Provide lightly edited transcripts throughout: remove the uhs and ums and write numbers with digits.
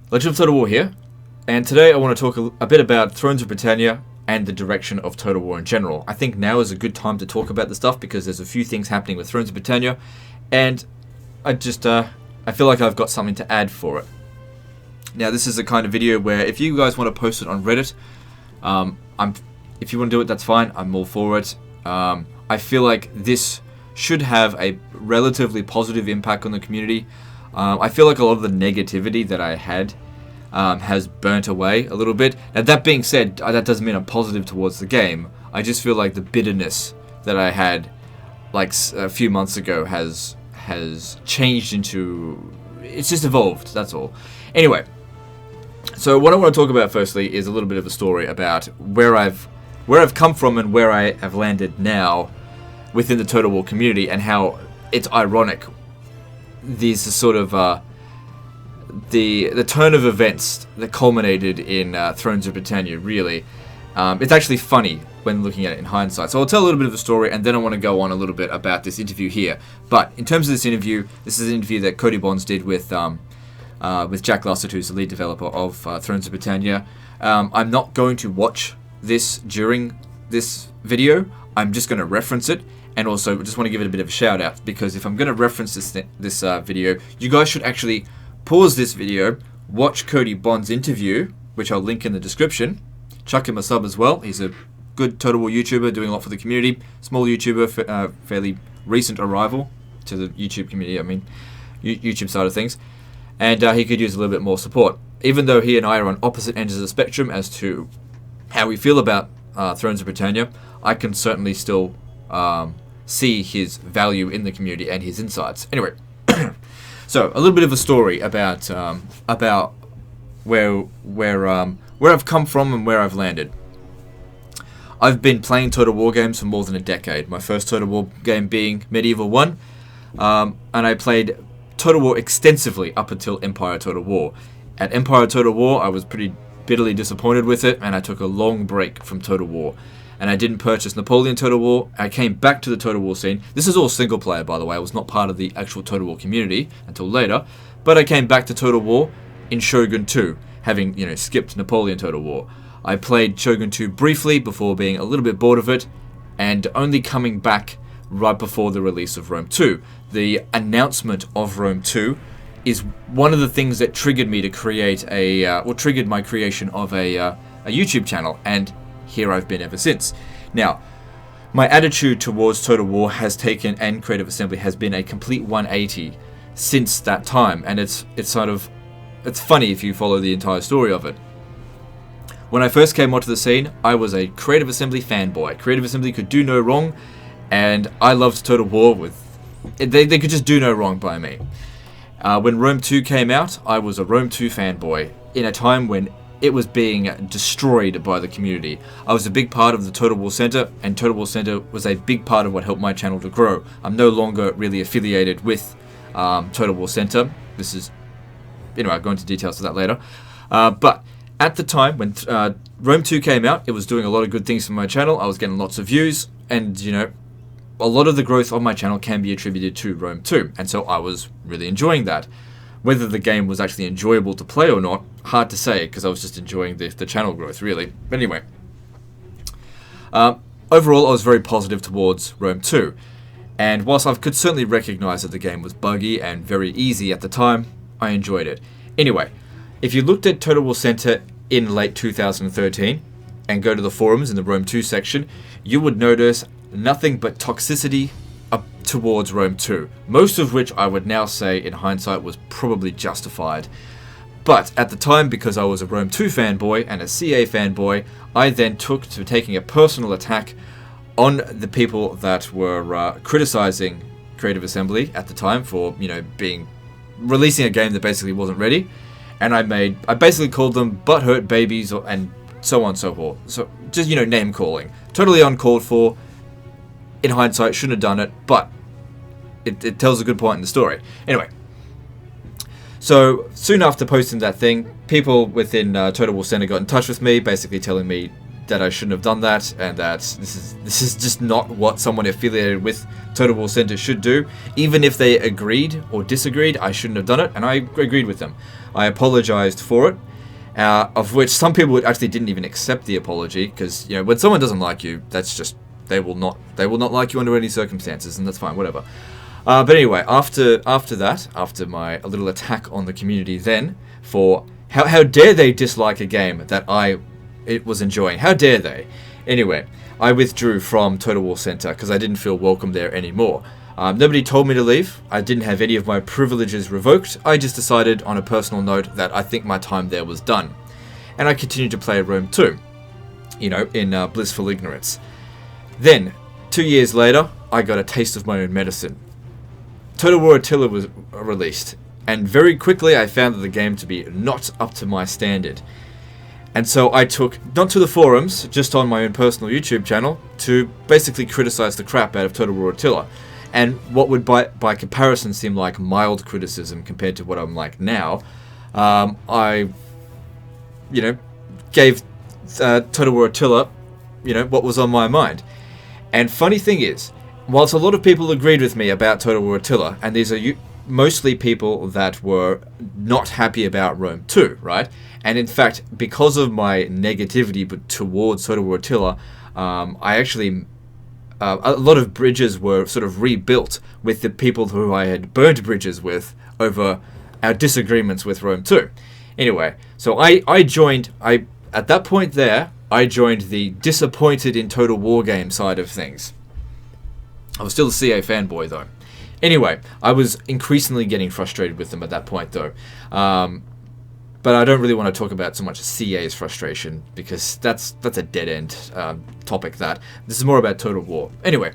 Legend of Total War here, and today I want to talk a bit about Thrones of Britannia and the direction of Total War in general. I think now is a good time to talk about the stuff because there's a few things happening with Thrones of Britannia, and I feel like I've got something to add for it. Now, this is the kind of video where if you guys want to post it on Reddit, if you want to do it, that's fine. I'm all for it. I feel like this should have a relatively positive impact on the community. I feel like a lot of the negativity that I had has burnt away a little bit. Now, that being said, that doesn't mean I'm positive towards the game. I just feel like the bitterness that I had like a few months ago has changed into... It's just evolved, that's all. Anyway, so what I want to talk about firstly is a little bit of a story about where I've come from and where I have landed now within the Total War community, and how it's ironic. These are sort of the turn of events that culminated in Thrones of Britannia, really. It's actually funny when looking at it in hindsight. So I'll tell a little bit of the story, and then I want to go on a little bit about this interview here. But in terms of this interview, this is an interview that Cody Bonds did with Jack Lusset, who's the lead developer of Thrones of Britannia. I'm not going to watch this during this video. I'm just going to reference it. And also, just want to give it a bit of a shout out, because if I'm going to reference this video, you guys should actually pause this video, watch Cody Bond's interview, which I'll link in the description. Chuck him a sub as well. He's a good Total War YouTuber, doing a lot for the community. Small YouTuber, fairly recent arrival to the YouTube community, I mean, YouTube side of things. And he could use a little bit more support. Even though he and I are on opposite ends of the spectrum as to how we feel about Thrones of Britannia, I can certainly still... see his value in the community and his insights. Anyway, so a little bit of a story about where I've come from and where I've landed. I've been playing Total War games for more than a decade. My first Total War game being Medieval 1, and I played Total War extensively up until Empire Total War. At Empire Total War, I was pretty bitterly disappointed with it, and I took a long break from Total War. And I didn't purchase Napoleon Total War. I came back to the Total War scene. This is all single player, by the way. I was not part of the actual Total War community until later. But I came back to Total War in Shogun 2, having, skipped Napoleon Total War. I played Shogun 2 briefly before being a little bit bored of it, and only coming back right before the release of Rome 2. The announcement of Rome 2 is one of the things that triggered me to create triggered my creation of a YouTube channel, and here I've been ever since. Now, my attitude towards Total War and Creative Assembly has been a complete 180 since that time, and it's funny if you follow the entire story of it. When I first came onto the scene, I was a Creative Assembly fanboy. Creative Assembly could do no wrong, and I loved Total War they could just do no wrong by me. When Rome 2 came out, I was a Rome 2 fanboy in a time when it was being destroyed by the community. I was a big part of the Total War Center, and Total War Center was a big part of what helped my channel to grow. I'm no longer really affiliated with Total War Center. This is, I'll go into details of that later. But at the time when Rome 2 came out, it was doing a lot of good things for my channel. I was getting lots of views, and a lot of the growth of my channel can be attributed to Rome 2, and so I was really enjoying that. Whether the game was actually enjoyable to play or not, hard to say, because I was just enjoying the channel growth, really. But anyway, overall, I was very positive towards Rome 2. And whilst I could certainly recognize that the game was buggy and very easy at the time, I enjoyed it. Anyway, if you looked at Total War Center in late 2013 and go to the forums in the Rome 2 section, you would notice nothing but toxicity towards Rome 2, most of which I would now say in hindsight was probably justified. But at the time, because I was a Rome 2 fanboy and a CA fanboy, I then took to taking a personal attack on the people that were criticizing Creative Assembly at the time for, releasing a game that basically wasn't ready. And I basically called them butthurt babies and so on and so forth. So just, name calling. Totally uncalled for. In hindsight, shouldn't have done it, but it tells a good point in the story. Anyway, so soon after posting that thing, people within Total War Center got in touch with me, basically telling me that I shouldn't have done that, and that this is just not what someone affiliated with Total War Center should do. Even if they agreed or disagreed, I shouldn't have done it, and I agreed with them. I apologized for it, of which some people actually didn't even accept the apology, because when someone doesn't like you, that's just they will not like you under any circumstances, and that's fine, whatever. But anyway, after my little attack on the community, then for how dare they dislike a game that it was enjoying? How dare they? Anyway, I withdrew from Total War Center because I didn't feel welcome there anymore. Nobody told me to leave. I didn't have any of my privileges revoked. I just decided on a personal note that I think my time there was done. And I continued to play Rome 2, in blissful ignorance. Then, 2 years later, I got a taste of my own medicine. Total War Attila was released, and very quickly I found that the game to be not up to my standard. And so I took, not to the forums, just on my own personal YouTube channel, to basically criticize the crap out of Total War Attila. And what would by comparison seem like mild criticism compared to what I'm like now, I gave Total War Attila, what was on my mind. And funny thing is, whilst a lot of people agreed with me about Total War Attila, and these are mostly people that were not happy about Rome 2, right? And in fact, because of my negativity towards Total War Attila, I actually... a lot of bridges were sort of rebuilt with the people who I had burned bridges with over our disagreements with Rome 2. Anyway, so I joined... At that point there, I joined the disappointed in Total War game side of things. I was still a CA fanboy, though. Anyway, I was increasingly getting frustrated with them at that point, though. But I don't really want to talk about so much CA's frustration, because that's a dead-end topic, that. This is more about Total War. Anyway.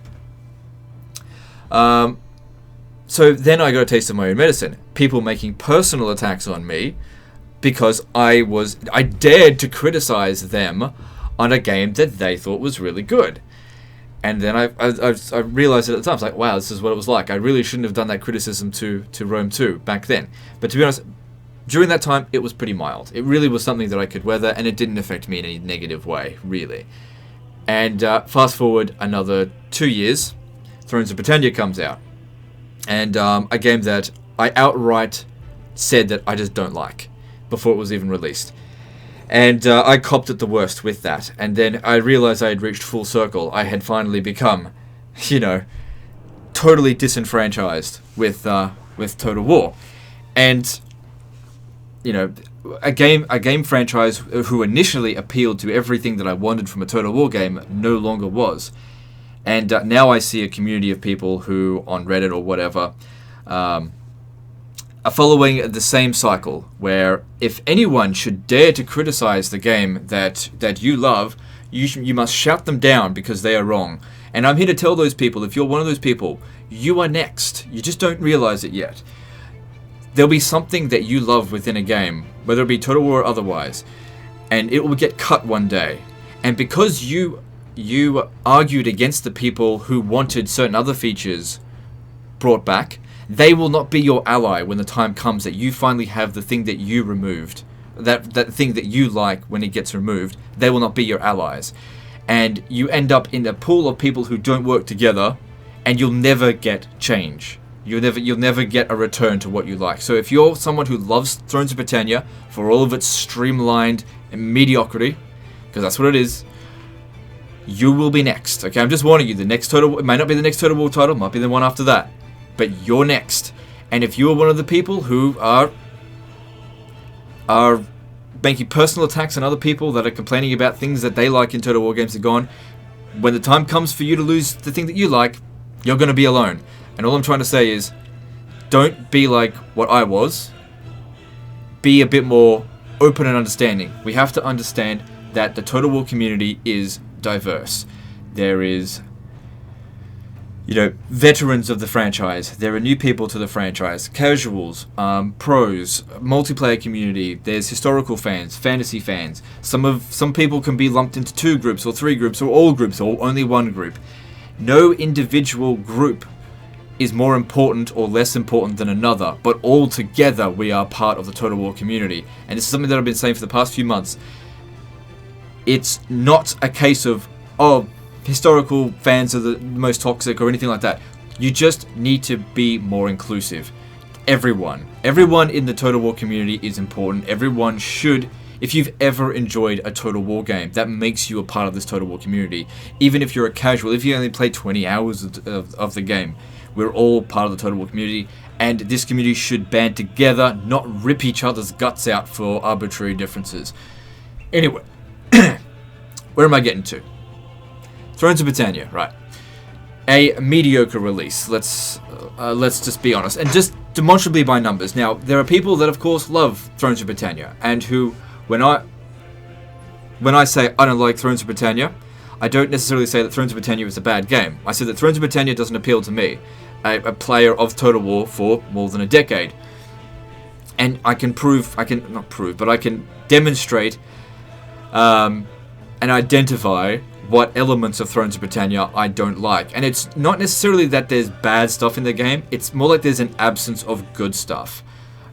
So then I got a taste of my own medicine. People making personal attacks on me, because I dared to criticize them on a game that they thought was really good. And then I realized at the time, I was like, wow, this is what it was like. I really shouldn't have done that criticism to Rome 2 back then. But to be honest, during that time, it was pretty mild. It really was something that I could weather, and it didn't affect me in any negative way, really. And fast forward another 2 years, Thrones of Britannia comes out. And a game that I outright said that I just don't like before it was even released. And I copped at the worst with that. And then I realized I had reached full circle. I had finally become, totally disenfranchised with Total War. And, a game franchise who initially appealed to everything that I wanted from a Total War game no longer was. And now I see a community of people who, on Reddit or whatever, are following the same cycle, where if anyone should dare to criticize the game that you love, you must shout them down because they are wrong. And I'm here to tell those people, if you're one of those people, you are next. You just don't realize it yet. There'll be something that you love within a game, whether it be Total War or otherwise, and it will get cut one day. And because you argued against the people who wanted certain other features brought back, they will not be your ally when the time comes that you finally have the thing that you removed. That thing that you like, when it gets removed, they will not be your allies. And you end up in a pool of people who don't work together, and you'll never get change. You'll never get a return to what you like. So if you're someone who loves Thrones of Britannia for all of its streamlined mediocrity, because that's what it is, you will be next. Okay, I'm just warning you. The next Total, it might not be the next Total War title, it might be the one after that. But you're next. And if you are one of the people who are making personal attacks on other people that are complaining about things that they like in Total War games, are gone, when the time comes for you to lose the thing that you like, you're going to be alone. And all I'm trying to say is, don't be like what I was. Be a bit more open and understanding. We have to understand that the Total War community is diverse. There is, veterans of the franchise. There are new people to the franchise. Casuals, pros, multiplayer community. There's historical fans, fantasy fans. Some people can be lumped into 2 groups or 3 groups or all groups or only one group. No individual group is more important or less important than another, but all together we are part of the Total War community. And this is something that I've been saying for the past few months. It's not a case of, oh, historical fans are the most toxic or anything like that. You just need to be more inclusive. Everyone in the Total War community is important. Everyone should, if you've ever enjoyed a Total War game, that makes you a part of this Total War community. Even if you're a casual, if you only play 20 hours of the game, we're all part of the Total War community, and this community should band together, not rip each other's guts out for arbitrary differences. Anyway, where am I getting to? Thrones of Britannia, right. A mediocre release, let's just be honest, and just demonstrably by numbers. Now, there are people that of course love Thrones of Britannia, and who, when I say I don't like Thrones of Britannia, I don't necessarily say that Thrones of Britannia is a bad game. I say that Thrones of Britannia doesn't appeal to me, a player of Total War for more than a decade. And I can demonstrate and identify what elements of Thrones of Britannia I don't like. And it's not necessarily that there's bad stuff in the game, it's more like there's an absence of good stuff.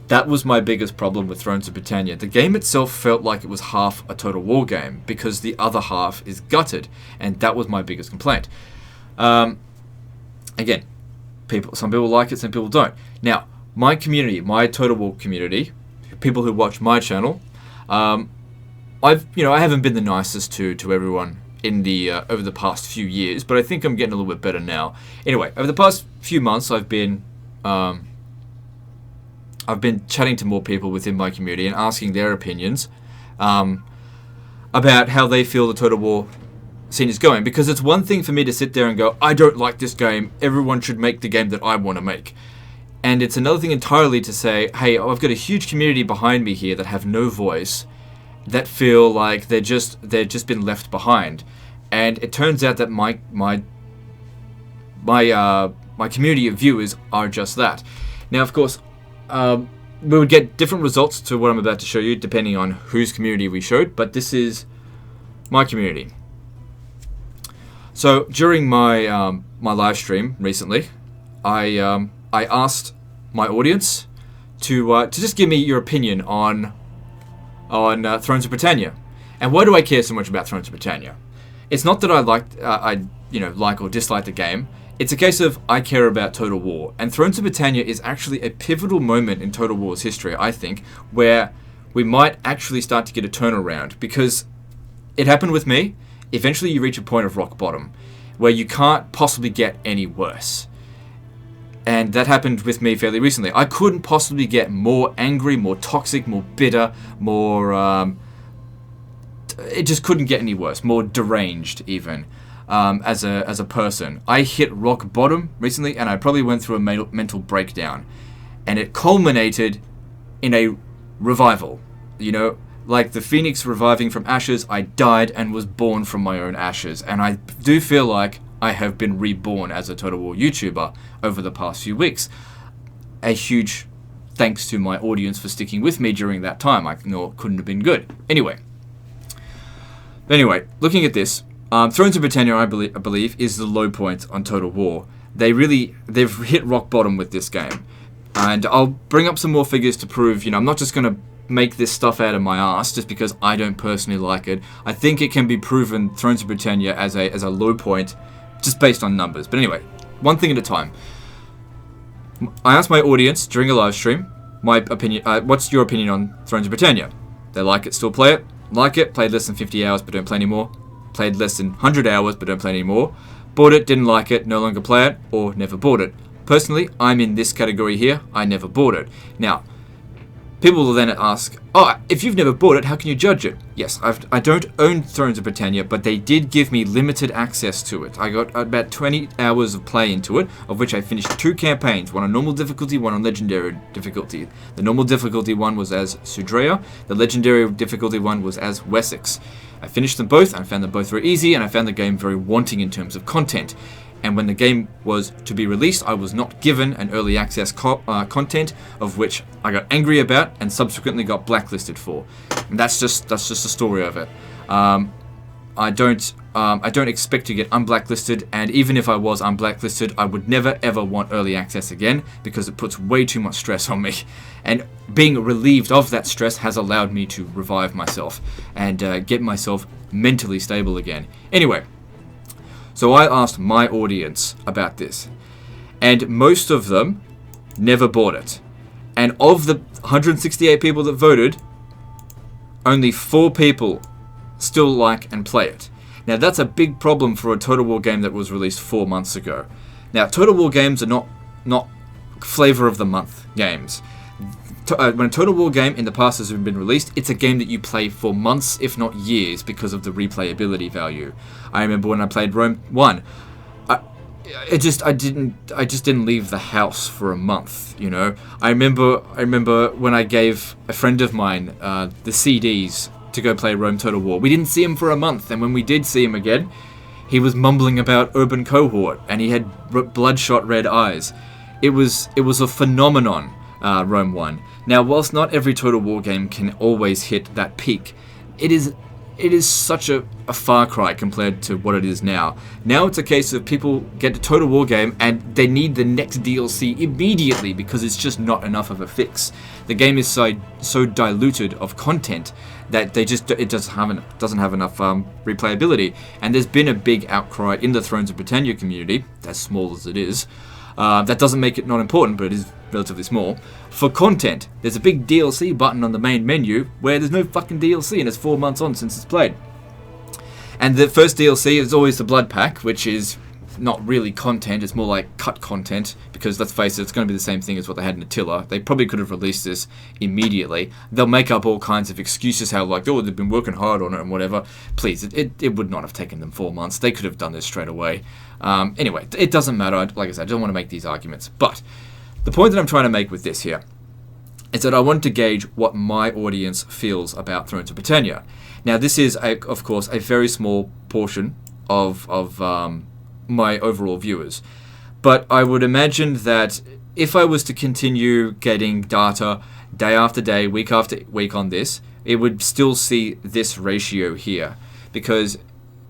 That was my biggest problem with Thrones of Britannia. The game itself felt like it was half a Total War game, because the other half is gutted, and that was my biggest complaint. Again, some people like it, some people don't. Now, my community, my Total War community, people who watch my channel, I haven't been the nicest to everyone in the over the past few years, but I think I'm getting a little bit better now. Anyway, over the past few months, I've been chatting to more people within my community and asking their opinions about how they feel the Total War scene is going, because it's one thing for me to sit there and go, I don't like this game, everyone should make the game that I want to make. And it's another thing entirely to say, hey, I've got a huge community behind me here that have no voice, that feel like they've just been left behind. And it turns out that my community of viewers are just that. Now, of course, we would get different results to what I'm about to show you depending on whose community we showed, but this is my community. So during my my live stream recently, I asked my audience to just give me your opinion on Thrones of Britannia. And why do I care so much about Thrones of Britannia? It's not that I like or dislike the game. It's a case of I care about Total War. And Thrones of Britannia is actually a pivotal moment in Total War's history, I think, where we might actually start to get a turnaround. Because it happened with me. Eventually you reach a point of rock bottom where you can't possibly get any worse. And that happened with me fairly recently. I couldn't possibly get more angry, more toxic, more bitter, more... it just couldn't get any worse. More deranged, even, as a person. I hit rock bottom recently, and I probably went through a mental breakdown. And it culminated in a revival. You know, like the phoenix reviving from ashes, I died and was born from my own ashes. And I do feel like I have been reborn as a Total War YouTuber over the past few weeks. A huge thanks to my audience for sticking with me during that time. I know it couldn't have been good. Anyway, looking at this, Thrones of Britannia, I believe, is the low point on Total War. They've hit rock bottom with this game. And I'll bring up some more figures to prove, I'm not just going to make this stuff out of my ass just because I don't personally like it. I think it can be proven Thrones of Britannia as a low point just based on numbers. But anyway, one thing at a time. I asked my audience during a live stream my opinion. What's your opinion on Thrones of Britannia? They like it, still play it. Like it, played less than 50 hours but don't play anymore. Played less than 100 hours but don't play anymore. Bought it, didn't like it, no longer play it, or never bought it. Personally, I'm in this category here. I never bought it. Now, people will then ask, if you've never bought it, how can you judge it? Yes, I don't own Thrones of Britannia, but they did give me limited access to it. I got about 20 hours of play into it, of which I finished 2 campaigns, one on normal difficulty, one on legendary difficulty. The normal difficulty one was as Sudrea, the legendary difficulty one was as Wessex. I finished them both, and I found them both very easy, and I found the game very wanting in terms of content. And when the game was to be released, I was not given an early access content, of which I got angry about and subsequently got blacklisted for. And that's just the story of it. I don't expect to get unblacklisted, and even if I was unblacklisted, I would never ever want early access again because it puts way too much stress on me. And being relieved of that stress has allowed me to revive myself and get myself mentally stable again. Anyway, so I asked my audience about this, and most of them never bought it. And of the 168 people that voted, only 4 people still like and play it. Now that's a big problem for a Total War game that was released 4 months ago. Now Total War games are not flavor of the month games. When a Total War game in the past has been released, it's a game that you play for months, if not years, because of the replayability value. I remember when I played Rome 1, I just didn't leave the house for a month, you know. I remember when I gave a friend of mine the CDs to go play Rome Total War. We didn't see him for a month, and when we did see him again, he was mumbling about Urban Cohort, and he had bloodshot red eyes. It was a phenomenon, Rome 1. Now, whilst not every Total War game can always hit that peak, it is such a far cry compared to what it is now. Now it's a case of people get a Total War game and they need the next DLC immediately because it's just not enough of a fix. The game is so diluted of content that it doesn't have enough replayability. And there's been a big outcry in the Thrones of Britannia community, as small as it is. That doesn't make it not important, but it is relatively small. For content, there's a big DLC button on the main menu where there's no fucking DLC and it's 4 months on since it's played. And the first DLC is always the Blood Pack, which is not really content, it's more like cut content, because let's face it, it's going to be the same thing as what they had in Attila. They probably could have released this immediately. They'll make up all kinds of excuses, how like, oh, they've been working hard on it and whatever. Please, it would not have taken them 4 months. They could have done this straight away. Anyway, it doesn't matter. Like I said, I don't want to make these arguments. But the point that I'm trying to make with this here is that I want to gauge what my audience feels about Thrones of Britannia. Now, this is, of course, a very small portion of my overall viewers. But I would imagine that if I was to continue getting data day after day, week after week on this, it would still see this ratio here. Because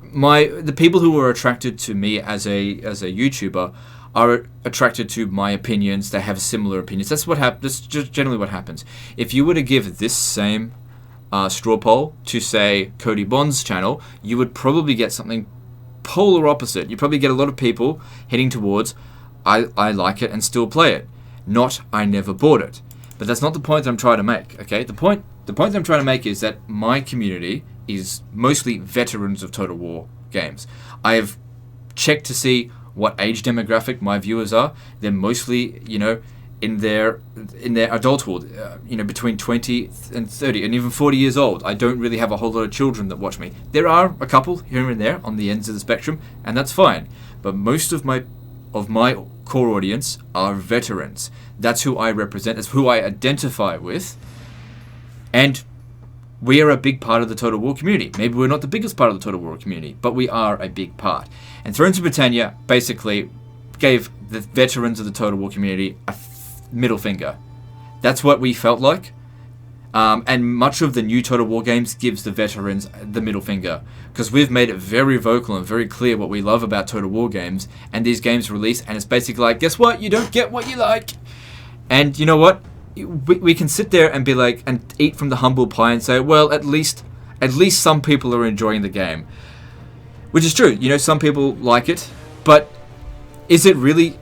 the people who are attracted to me as a YouTuber are attracted to my opinions. They have similar opinions. That's just generally what happens. If you were to give this same straw poll to, say, Cody Bond's channel, you would probably get something polar opposite. You probably get a lot of people heading towards, I like it and still play it, not I never bought it. But that's not the point that I'm trying to make. Okay, the point that I'm trying to make is that my community is mostly veterans of Total War games. I have checked to see what age demographic my viewers are. They're mostly, in their adulthood, between 20 and 30 and even 40 years old. I don't really have a whole lot of children that watch me. There are a couple here and there on the ends of the spectrum, and that's fine. But most of my core audience are veterans. That's who I represent. That's who I identify with. And we are a big part of the Total War community. Maybe we're not the biggest part of the Total War community, but we are a big part. And Thrones of Britannia basically gave the veterans of the Total War community a middle finger. That's what we felt like. And much of the new Total War games gives the veterans the middle finger, because we've made it very vocal and very clear what we love about Total War games, and these games release, and it's basically like, guess what? You don't get what you like. And you know what? We can sit there and be like, and eat from the humble pie and say, well, at least some people are enjoying the game. Which is true. Some people like it, but is it really...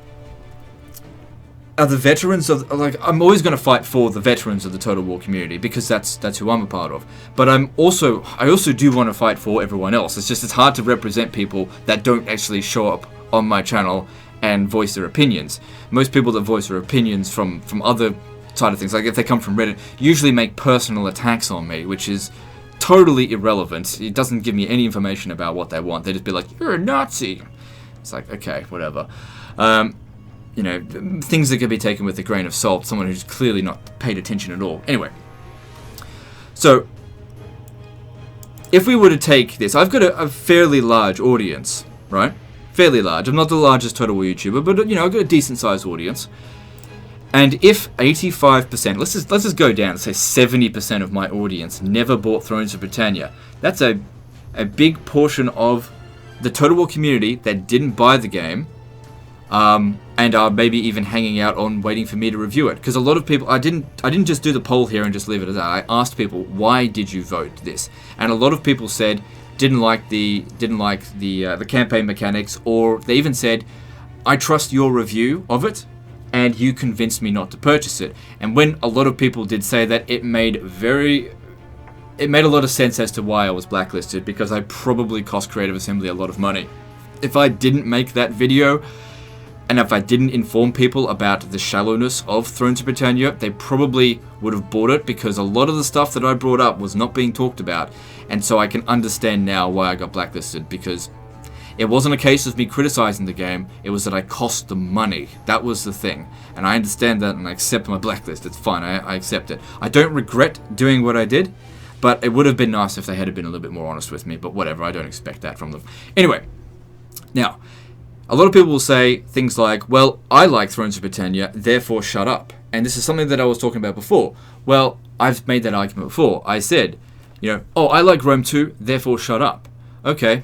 Are the veterans of, I'm always going to fight for the veterans of the Total War community, because that's who I'm a part of. But I also do want to fight for everyone else. It's hard to represent people that don't actually show up on my channel and voice their opinions. Most people that voice their opinions from other side of things, like if they come from Reddit, usually make personal attacks on me, which is totally irrelevant. It doesn't give me any information about what they want. They just be like, you're a Nazi. It's like, okay, whatever. Things that could be taken with a grain of salt, someone who's clearly not paid attention at all. Anyway, so if we were to take this, I've got a fairly large audience, right? Fairly large. I'm not the largest Total War YouTuber, but I've got a decent sized audience. And if 85%, let's just go down and say 70% of my audience never bought Thrones of Britannia, that's a a big portion of the Total War community that didn't buy the game, and are maybe even hanging out on waiting for me to review it. Because a lot of people, I didn't just do the poll here and just leave it as that. I asked people, why did you vote this? And a lot of people said didn't like the campaign mechanics, or they even said, I trust your review of it, and you convinced me not to purchase it. And when a lot of people did say that, it made a lot of sense as to why I was blacklisted, because I probably cost Creative Assembly a lot of money. If I didn't make that video, and if I didn't inform people about the shallowness of Thrones of Britannia, they probably would have bought it, because a lot of the stuff that I brought up was not being talked about. And so I can understand now why I got blacklisted, because it wasn't a case of me criticizing the game, it was that I cost them money. That was the thing. And I understand that, and I accept my blacklist. It's fine, I accept it. I don't regret doing what I did, but it would have been nice if they had been a little bit more honest with me, but whatever, I don't expect that from them. Anyway, now, a lot of people will say things like, well, I like Thrones of Britannia, therefore shut up. And this is something that I was talking about before. Well, I've made that argument before. I said, oh, I like Rome 2, therefore shut up. Okay.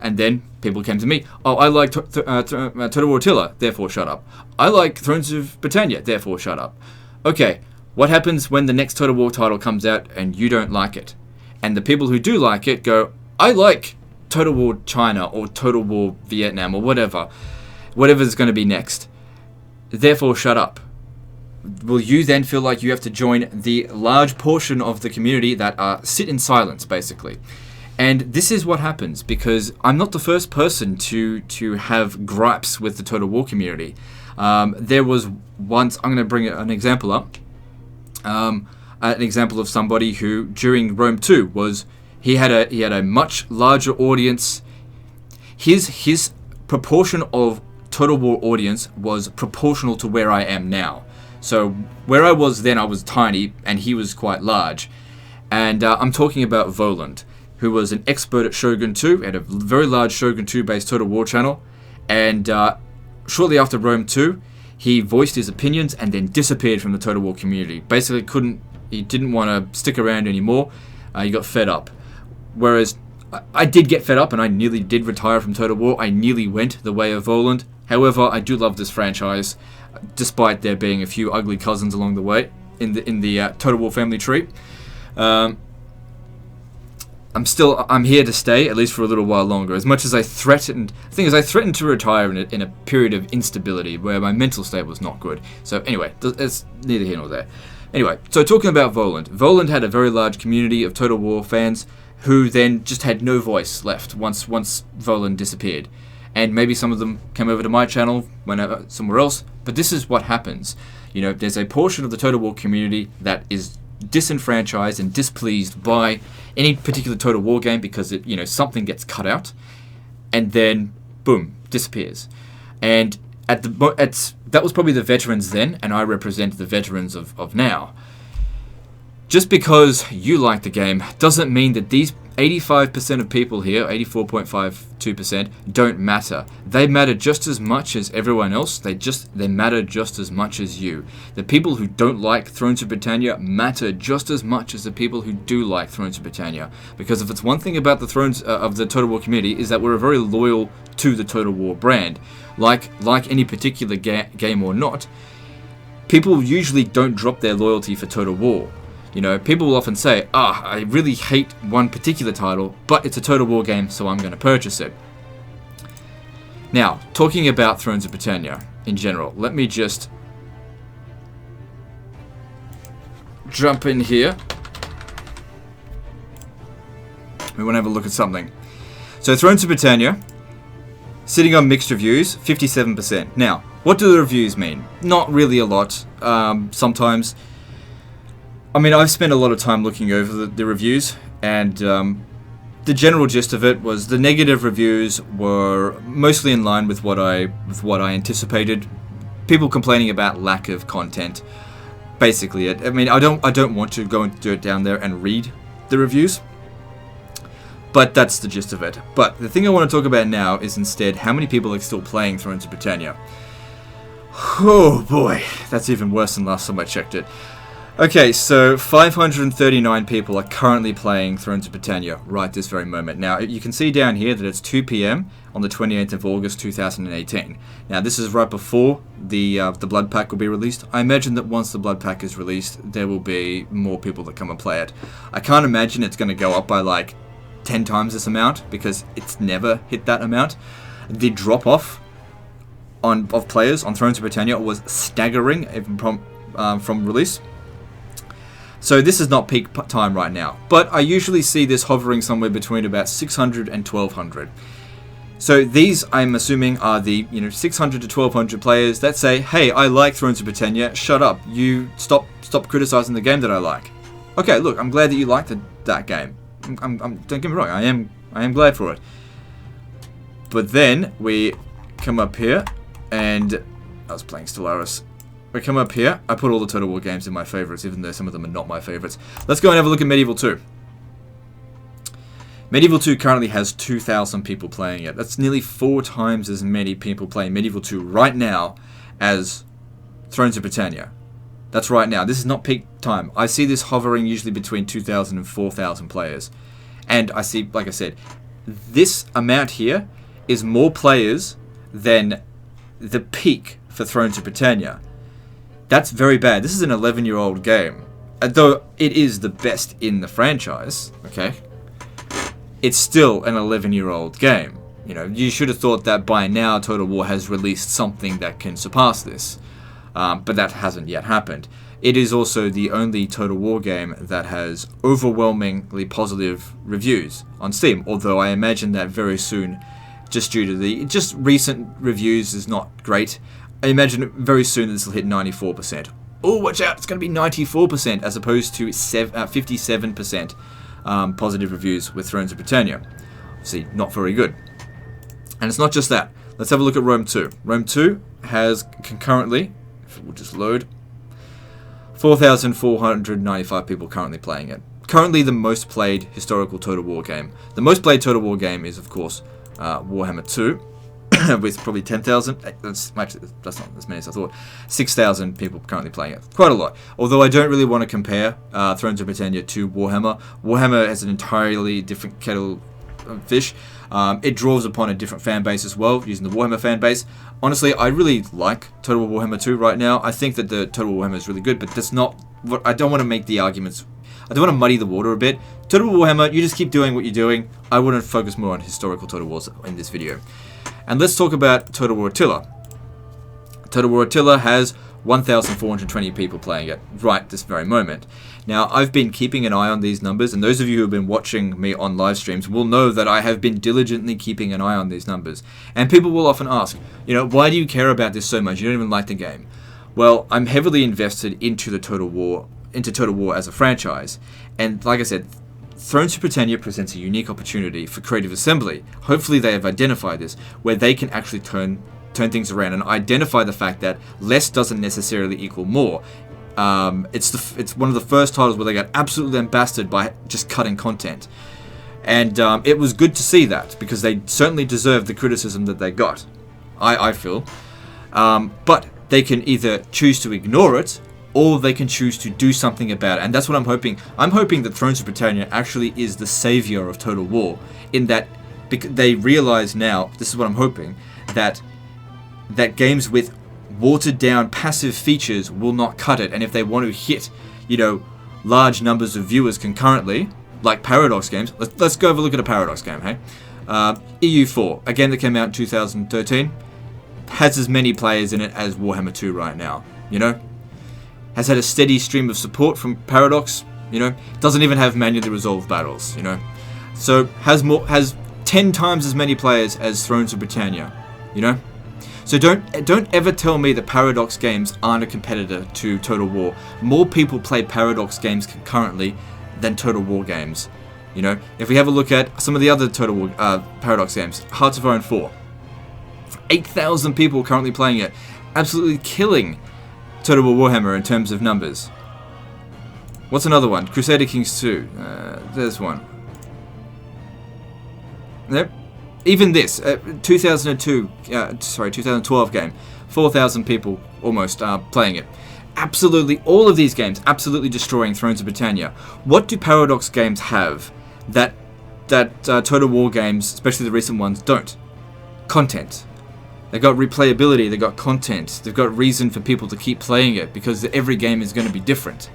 And then people came to me, oh, I like Total War Attila, therefore shut up. I like Thrones of Britannia, therefore shut up. Okay, what happens when the next Total War title comes out and you don't like it? And the people who do like it go, I like Total War China or Total War Vietnam or whatever's going to be next. Therefore, shut up. Will you then feel like you have to join the large portion of the community that sit in silence, basically? And this is what happens, because I'm not the first person to have gripes with the Total War community. There was once, I'm going to bring an example up. An example of somebody who, during Rome 2, he had a much larger audience. His proportion of Total War audience was proportional to where I am now. So where I was then, I was tiny, and he was quite large. And I'm talking about Voland, who was an expert at Shogun 2, had a very large Shogun 2 based Total War channel. And shortly after Rome 2, he voiced his opinions and then disappeared from the Total War community. Basically he didn't want to stick around anymore. He got fed up. Whereas I did get fed up, and I nearly did retire from Total War. I nearly went the way of Voland. However, I do love this franchise, despite there being a few ugly cousins along the way in the Total War family tree. I'm here to stay, at least for a little while longer. As much as I threatened to retire in a period of instability where my mental state was not good. So anyway, it's neither here nor there. Anyway, so talking about Voland. Voland had a very large community of Total War fans who then just had no voice left once Voland disappeared. And maybe some of them came over to my channel, went somewhere else. But this is what happens. There's a portion of the Total War community that is disenfranchised and displeased by any particular Total War game because something gets cut out, and then boom, disappears. And that was probably the veterans then, and I represent the veterans of now. Just because you like the game doesn't mean that these 85% of people here, 84.52%, don't matter. They matter just as much as everyone else. They matter just as much as you. The people who don't like Thrones of Britannia matter just as much as the people who do like Thrones of Britannia. Because if it's one thing about the Thrones of the Total War community, is that we're very loyal to the Total War brand. Like any particular game or not, people usually don't drop their loyalty for Total War. People will often say, I really hate one particular title, but it's a Total War game, so I'm going to purchase it. Now, talking about Thrones of Britannia in general, let me just jump in here. We want to have a look at something. So, Thrones of Britannia, sitting on mixed reviews, 57%. Now, what do the reviews mean? Not really a lot. Sometimes... I've spent a lot of time looking over the reviews, and the general gist of it was the negative reviews were mostly in line with what I anticipated. People complaining about lack of content, basically it. I don't want to go and do it down there and read the reviews, but that's the gist of it. But the thing I want to talk about now is instead how many people are still playing Thrones of Britannia. Oh boy, that's even worse than last time I checked it. Okay, so 539 people are currently playing Thrones of Britannia right this very moment. Now, you can see down here that it's 2 p.m. on the 28th of August 2018. Now, this is right before the Blood Pack will be released. I imagine that once the Blood Pack is released, there will be more people that come and play it. I can't imagine it's going to go up by like 10 times this amount, because it's never hit that amount. The drop-off of players on Thrones of Britannia was staggering even from release. So this is not peak time right now, but I usually see this hovering somewhere between about 600 and 1200. So these, I'm assuming, are the 600 to 1200 players that say, "Hey, I like Thrones of Britannia. Shut up! You stop criticizing the game that I like." Okay, look, I'm glad that you liked that game. Don't get me wrong, I am glad for it. But then we come up here, and I was playing Stellaris. We come up here, I put all the Total War games in my favourites, even though some of them are not my favourites. Let's go and have a look at Medieval 2. Medieval 2 currently has 2,000 people playing it. That's nearly 4 times as many people playing Medieval 2 right now as Thrones of Britannia. That's right now. This is not peak time. I see this hovering usually between 2,000 and 4,000 players. And I see, like I said, this amount here is more players than the peak for Thrones of Britannia. That's very bad. This is an 11-year-old game. Though it is the best in the franchise, okay? It's still an 11-year-old game. You should have thought that by now Total War has released something that can surpass this. But that hasn't yet happened. It is also the only Total War game that has overwhelmingly positive reviews on Steam. Although I imagine that very soon, just due to the recent reviews is not great, I imagine very soon this will hit 94%. Oh, watch out, it's going to be 94% as opposed to 57% positive reviews with Thrones of Britannia. See, not very good. And it's not just that. Let's have a look at Rome 2. Rome 2 has concurrently, if it will just load, 4,495 people currently playing it. Currently the most played historical Total War game. The most played Total War game is, of course, Warhammer 2. With probably 10,000, that's not as many as I thought, 6,000 people currently playing it. Quite a lot. Although I don't really want to compare Thrones of Britannia to Warhammer. Warhammer has an entirely different kettle of fish. It draws upon a different fan base as well, using the Warhammer fan base. Honestly, I really like Total War Warhammer 2 right now. I think that the Total War Warhammer is really good, but that's not what I don't want to make the arguments. I don't want to muddy the water a bit. Total War Warhammer, you just keep doing what you're doing. I want to focus more on historical Total Wars in this video. And let's talk about Total War Attila. Total War Attila has 1,420 people playing it right this very moment. Now, I've been keeping an eye on these numbers, and those of you who have been watching me on live streams will know that I have been diligently keeping an eye on these numbers. And people will often ask, why do you care about this so much? You don't even like the game. Well, I'm heavily invested into Total War as a franchise. And like I said, Thrones of Britannia presents a unique opportunity for Creative Assembly. Hopefully they have identified this, where they can actually turn things around and identify the fact that less doesn't necessarily equal more. It's one of the first titles where they got absolutely lambasted by just cutting content. And it was good to see that, because they certainly deserved the criticism that they got, I feel. But they can either choose to ignore it, or they can choose to do something about it. And that's what I'm hoping. I'm hoping that Thrones of Britannia actually is the savior of Total War, in that they realize now, this is what I'm hoping, that games with watered down passive features will not cut it. And if they want to hit, large numbers of viewers concurrently, like Paradox games, let's go have a look at a Paradox game, hey? EU4, a game that came out in 2013, has as many players in it as Warhammer 2 right now, has had a steady stream of support from Paradox, doesn't even have manually resolved battles, so has 10 times as many players as Thrones of Britannia, So don't ever tell me that Paradox games aren't a competitor to Total War. More people play Paradox games concurrently than Total War games. If we have a look at some of the other Total War Paradox games, Hearts of Iron 4, 8,000 people currently playing it, absolutely killing Total War Warhammer in terms of numbers. What's another one? Crusader Kings 2. There's one. Nope. Even this 2012 game, 4,000 people almost playing it. absolutely all of these games absolutely destroying Thrones of Britannia. What do Paradox games have that Total War games, especially the recent ones, don't? Content. They've got replayability, they've got content, they've got reason for people to keep playing it, because every game is going to be different.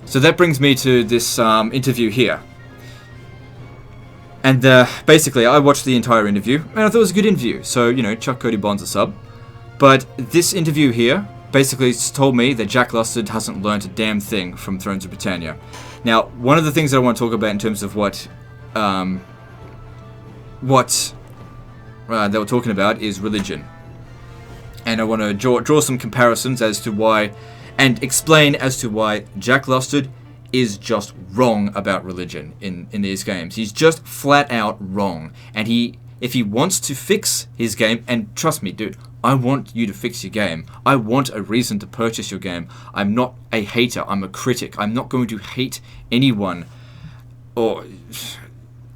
So that brings me to this interview here. And basically, I watched the entire interview, and I thought it was a good interview. So, chuck Cody Bonds a sub. But this interview here basically told me that Jack Lustard hasn't learnt a damn thing from Thrones of Britannia. Now, one of the things that I want to talk about in terms of what they were talking about is religion. And I want to draw some comparisons as to why, and explain as to why Jack Lustard is just wrong about religion in these games. He's just flat out wrong. And if he wants to fix his game, and trust me, dude, I want you to fix your game. I want a reason to purchase your game. I'm not a hater, I'm a critic. I'm not going to hate anyone or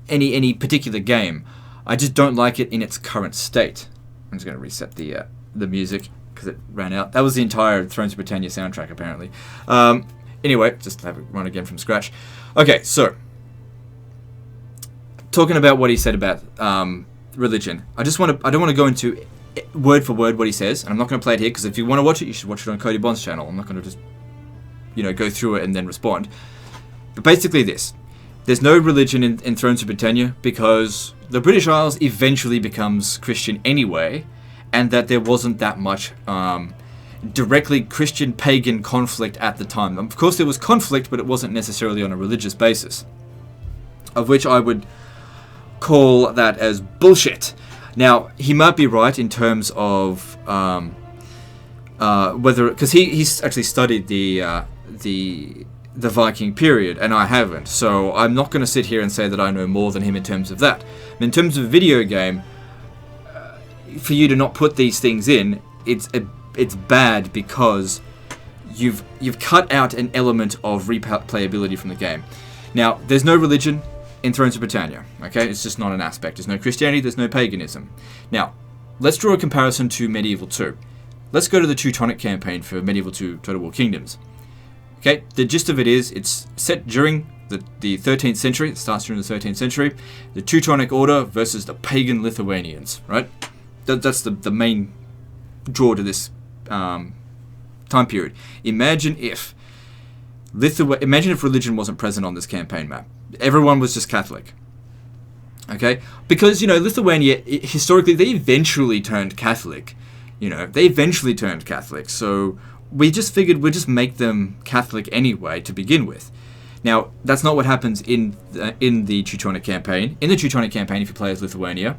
any particular game. I just don't like it in its current state. I'm just going to reset the music because it ran out. That was the entire Thrones of Britannia soundtrack, apparently. Anyway, just have it run again from scratch. Okay, so talking about what he said about religion, I don't want to go into word for word what he says, and I'm not going to play it here because if you want to watch it, you should watch it on Cody Bond's channel. I'm not going to just go through it and then respond. But basically, there's no religion in Thrones of Britannia because the British Isles eventually becomes Christian anyway, and that there wasn't that much directly Christian-pagan conflict at the time. Of course, there was conflict, but it wasn't necessarily on a religious basis, of which I would call that as bullshit. Now, he might be right in terms of whether, because he's actually studied the Viking period, and I haven't, so I'm not going to sit here and say that I know more than him in terms of that. In terms of a video game, for you to not put these things in, it's bad because you've cut out an element of replayability from the game. Now, there's no religion in Thrones of Britannia, okay? It's just not an aspect. There's no Christianity, there's no paganism. Now, let's draw a comparison to Medieval 2. Let's go to the Teutonic campaign for Medieval 2 Total War Kingdoms. Okay, the gist of it is, it's set during the 13th century, it starts during the 13th century, the Teutonic Order versus the pagan Lithuanians, right? That's the main draw to this time period. Imagine if religion wasn't present on this campaign map. Everyone was just Catholic. Okay? Because, Lithuania, historically, they eventually turned Catholic. So we just figured we'd just make them Catholic anyway to begin with. Now, that's not what happens in the Teutonic campaign. In the Teutonic campaign, if you play as Lithuania,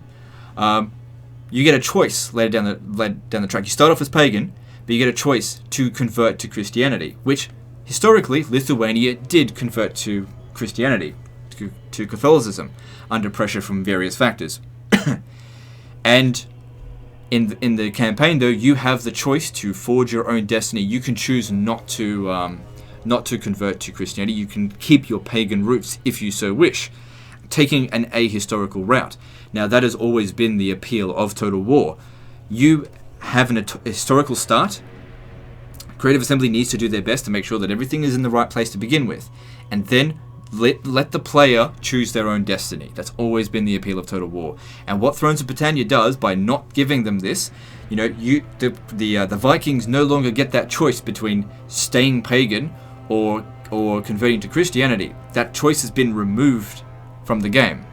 you get a choice later down the track. You start off as pagan, but you get a choice to convert to Christianity, which historically Lithuania did convert to Christianity, to Catholicism, under pressure from various factors. And in the campaign, though, you have the choice to forge your own destiny. You can choose not to convert to Christianity. You can keep your pagan roots if you so wish, taking an ahistorical route. Now, that has always been the appeal of Total War. You have an historical start. Creative Assembly needs to do their best to make sure that everything is in the right place to begin with, and then let the player choose their own destiny. That's always been the appeal of Total War. And what Thrones of Britannia does by not giving them this, the Vikings no longer get that choice between staying pagan or converting to Christianity. That choice has been removed from the game.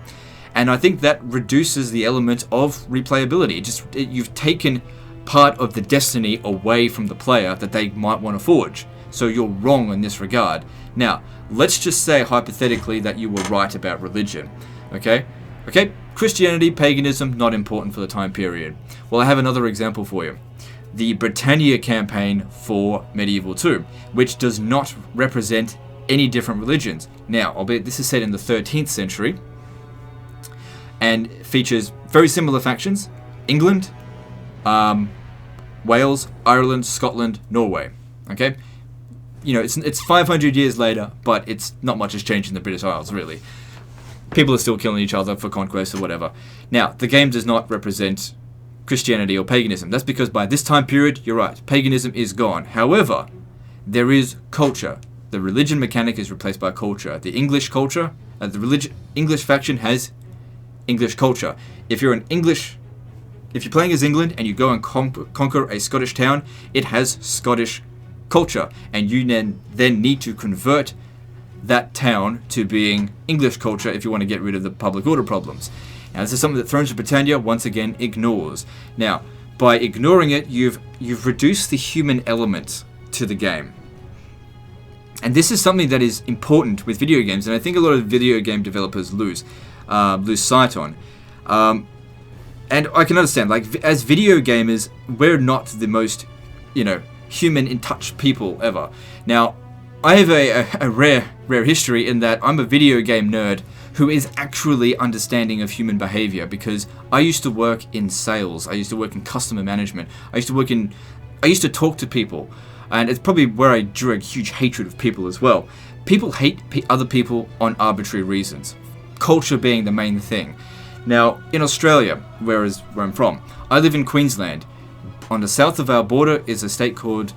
And I think that reduces the element of replayability. You've taken part of the destiny away from the player that they might want to forge. So you're wrong in this regard. Now, let's just say hypothetically that you were right about religion. Okay? Christianity, paganism, not important for the time period. Well, I have another example for you. The Britannia campaign for Medieval 2, which does not represent any different religions. Now, albeit this is set in the 13th century, and features very similar factions: England, Wales, Ireland, Scotland, Norway. Okay? It's 500 years later, but it's not much has changed in the British Isles, really. People are still killing each other for conquest or whatever. Now, the game does not represent Christianity or paganism. That's because by this time period, you're right, paganism is gone. However, there is culture. The religion mechanic is replaced by culture. The English culture, English faction has English culture. If you're playing as England and you go and conquer a Scottish town, it has Scottish culture, and you then need to convert that town to being English culture if you want to get rid of the public order problems. Now, this is something that Thrones of Britannia once again ignores. Now, by ignoring it, you've reduced the human element to the game. And this is something that is important with video games, and I think a lot of video game developers lose sight on. And I can understand, like, as video gamers, we're not the most, human in touch people ever. Now, I have a rare history in that I'm a video game nerd who is actually understanding of human behavior, because I used to work in sales, I used to work in customer management, I used to talk to people, and it's probably where I drew a huge hatred of people as well. People hate other people on arbitrary reasons, culture being the main thing. Now, in Australia, where I'm from, I live in Queensland. On the south of our border is a state called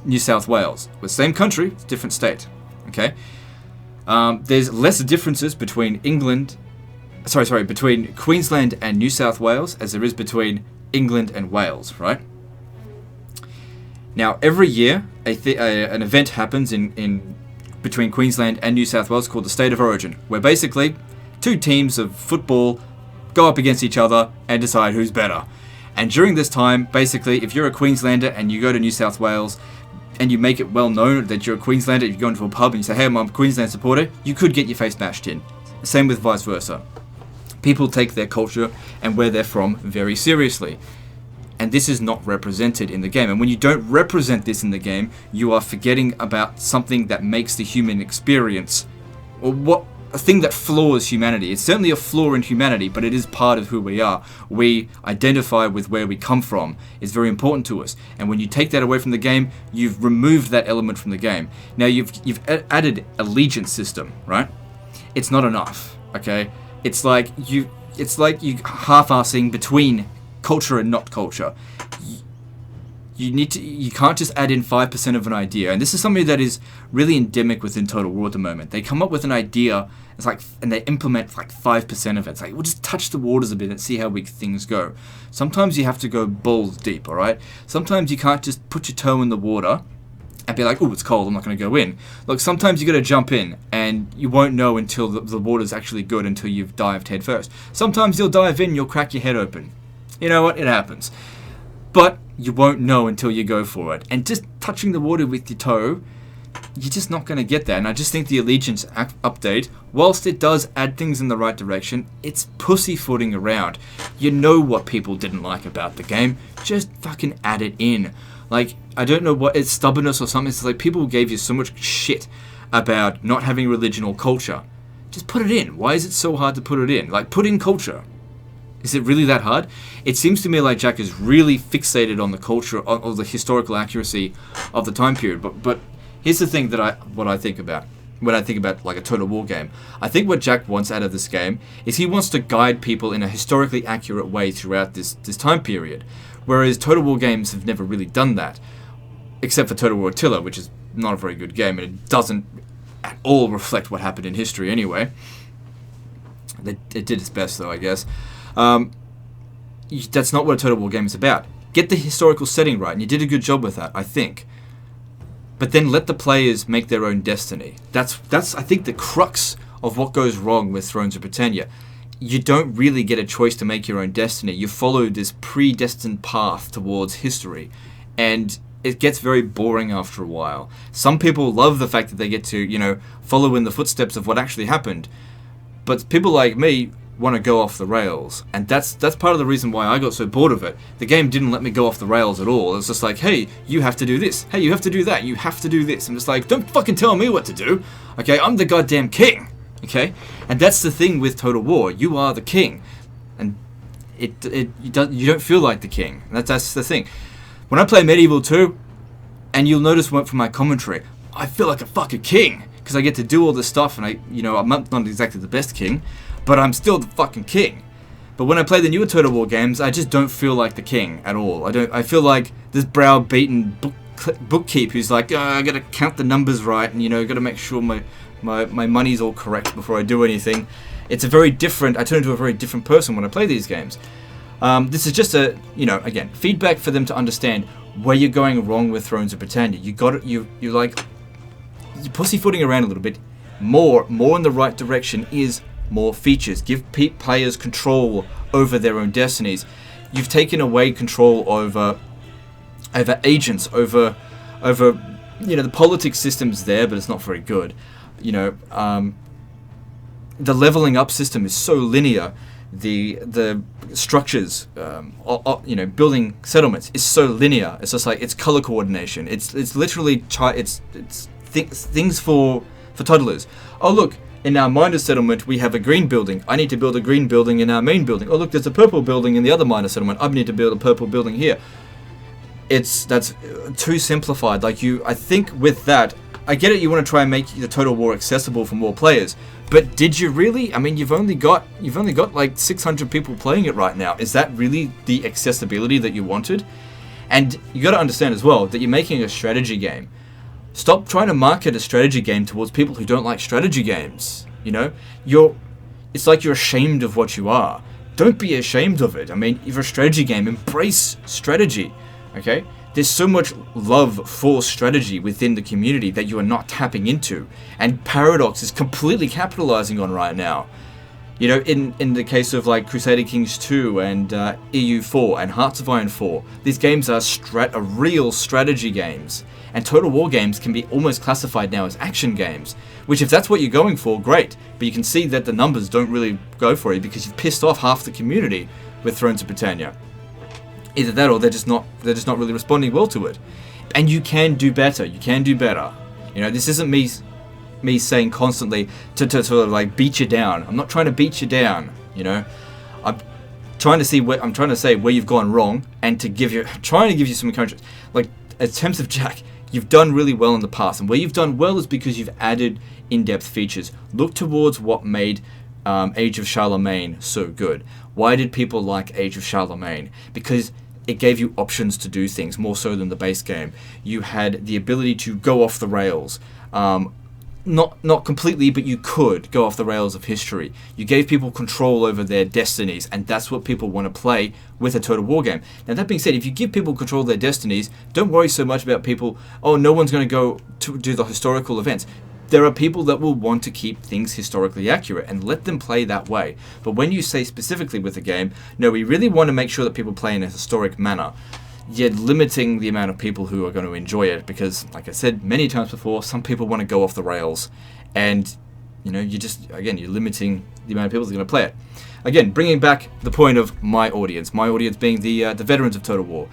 New South Wales. We're the same country, it's a different state. Okay? There's less differences between between Queensland and New South Wales as there is between England and Wales, right? Now, every year, an event happens in between Queensland and New South Wales called the State of Origin, where basically two teams of football go up against each other and decide who's better. And during this time, basically, if you're a Queenslander and you go to New South Wales and you make it well known that you're a Queenslander, if you go into a pub and you say, hey, I'm a Queensland supporter, you could get your face bashed in. Same with vice versa. People take their culture and where they're from very seriously. And this is not represented in the game. And when you don't represent this in the game, you are forgetting about something that makes the human experience, or a thing that flaws humanity. It's certainly a flaw in humanity, but it is part of who we are. We identify with where we come from. It's very important to us. And when you take that away from the game, you've removed that element from the game. Now you've added allegiance system, right? It's not enough, okay? It's like you half-assing between culture and not culture. You can't just add in 5% of an idea, and this is something that is really endemic within Total War at the moment. They come up with an idea, and they implement 5% of it. It's like, we'll just touch the waters a bit and see how things go. Sometimes you have to go balls deep, all right? Sometimes you can't just put your toe in the water and be like, oh, it's cold, I'm not going to go in. Look, sometimes you got to jump in, and you won't know until the water's actually good, until you've dived head first. Sometimes you'll dive in, you'll crack your head open. You know what? It happens. But you won't know until you go for it. And just touching the water with your toe, you're just not going to get that. And I just think the Allegiance update, whilst it does add things in the right direction, it's pussyfooting around. You know what people didn't like about the game. Just fucking add it in. Like, I don't know what, it's stubbornness or something. It's like people gave you so much shit about not having religion or culture. Just put it in. Why is it so hard to put it in? Like, put in culture. Is it really that hard? It seems to me like Jack is really fixated on the culture, or the historical accuracy of the time period. But here's the thing what I think about when I think about like a Total War game. I think what Jack wants out of this game is he wants to guide people in a historically accurate way throughout this time period. Whereas Total War games have never really done that, except for Total War Attila, which is not a very good game, and it doesn't at all reflect what happened in history anyway. It did its best though, I guess. That's not what a Total War game is about. Get the historical setting right, and you did a good job with that, I think. But then let the players make their own destiny. That's I think the crux of what goes wrong with Thrones of Britannia. You don't really get a choice to make your own destiny. You follow this predestined path towards history, and it gets very boring after a while. Some people love the fact that they get to, follow in the footsteps of what actually happened. But people like me want to go off the rails, and that's part of the reason why I got so bored of it. The game didn't let me go off the rails at all. It's just like, hey, you have to do this. Hey, you have to do that. You have to do this. I'm just like, don't fucking tell me what to do. Okay, I'm the goddamn king. Okay, and that's the thing with Total War. You are the king, and you don't feel like the king. That's the thing. When I play Medieval 2, and you'll notice from my commentary, I feel like a fucking king because I get to do all this stuff, and I'm not exactly the best king, but I'm still the fucking king. But when I play the newer Total War games, I just don't feel like the king at all. I feel like this browbeaten bookkeep who's like, oh, I gotta count the numbers right, and gotta make sure my money's all correct before I do anything. It's a very different. I turn into a very different person when I play these games. This is just again, feedback for them to understand where you're going wrong with Thrones of Britannia. You're pussyfooting around a little bit. More in the right direction is more features. Give players control over their own destinies. You've taken away control over agents, over the politics system's there, but it's not very good. The leveling up system is so linear. The structures, building settlements is so linear. It's just like it's color coordination. It's literally things for toddlers. Oh look, in our miner settlement we have a green building. I need to build a green building in our main building. Oh look, there's a purple building in the other miner settlement. I need to build a purple building here. That's too simplified. I think with that, I get it. You want to try and make the Total War accessible for more players, but did you really? I mean, you've only got like 600 people playing it right now. Is that really the accessibility that you wanted? And you got to understand as well that you're making a strategy game. Stop trying to market a strategy game towards people who don't like strategy games. It's like you're ashamed of what you are. Don't be ashamed of it. I mean, if you're a strategy game, embrace strategy. Okay? There's so much love for strategy within the community that you are not tapping into, and Paradox is completely capitalizing on right now. In the case of like Crusader Kings 2 and EU4 and Hearts of Iron 4, these games are real strategy games, and Total War games can be almost classified now as action games, which if that's what you're going for, great, but you can see that the numbers don't really go for it because you've pissed off half the community with Thrones of Britannia. Either that or they're just not really responding well to it. And you can do better. You can do better. This isn't me saying constantly to sort of like beat you down. I'm not trying to beat you down. I'm trying to say where you've gone wrong and trying to give you some encouragement. Like in terms of Jack, you've done really well in the past, and where you've done well is because you've added in-depth features. Look towards what made Age of Charlemagne so good. Why did people like Age of Charlemagne? Because it gave you options to do things more so than the base game. You had the ability to go off the rails. Not completely, but you could go off the rails of history. You gave people control over their destinies, and that's what people want to play with a Total War game. Now, that being said, if you give people control of their destinies, don't worry so much about people, no one's going to go to do the historical events. There are people that will want to keep things historically accurate, and let them play that way. But when you say specifically with a game, no, we really want to make sure that people play in a historic manner, yet limiting the amount of people who are going to enjoy it, because, like I said many times before, some people want to go off the rails, and you're limiting the amount of people that are going to play it. Again, bringing back the point of my audience being the veterans of Total War.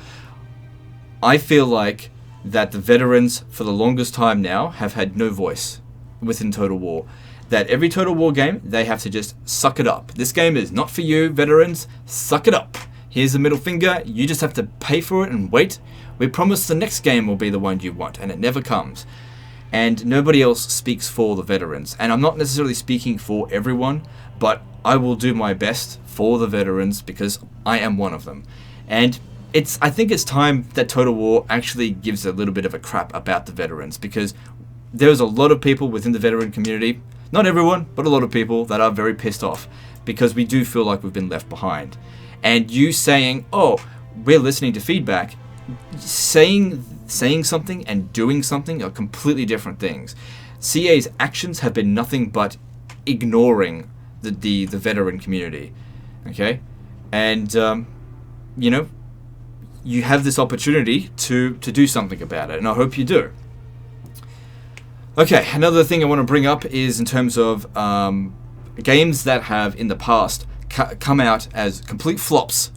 I feel like that the veterans, for the longest time now, have had no voice within Total War. That every Total War game, they have to just suck it up. This game is not for you, veterans. Suck it up. Here's the middle finger. You just have to pay for it and wait. We promise the next game will be the one you want, and it never comes. And nobody else speaks for the veterans. And I'm not necessarily speaking for everyone, but I will do my best for the veterans because I am one of them. And I think it's time that Total War actually gives a little bit of a crap about the veterans, because there's a lot of people within the veteran community, not everyone, but a lot of people that are very pissed off because we do feel like we've been left behind. And you saying, we're listening to feedback, saying something and doing something are completely different things. CA's actions have been nothing but ignoring the veteran community. Okay? And, you have this opportunity to do something about it, and I hope you do. Okay, another thing I want to bring up is in terms of games that have in the past come out as complete flops,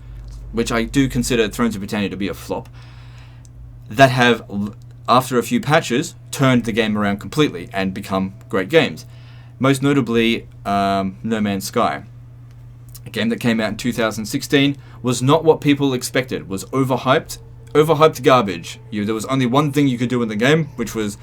which I do consider Thrones of Britannia to be a flop, that have, after a few patches, turned the game around completely and become great games. Most notably, No Man's Sky. A game that came out in 2016 was not what people expected, was overhyped garbage. There was only one thing you could do in the game, which was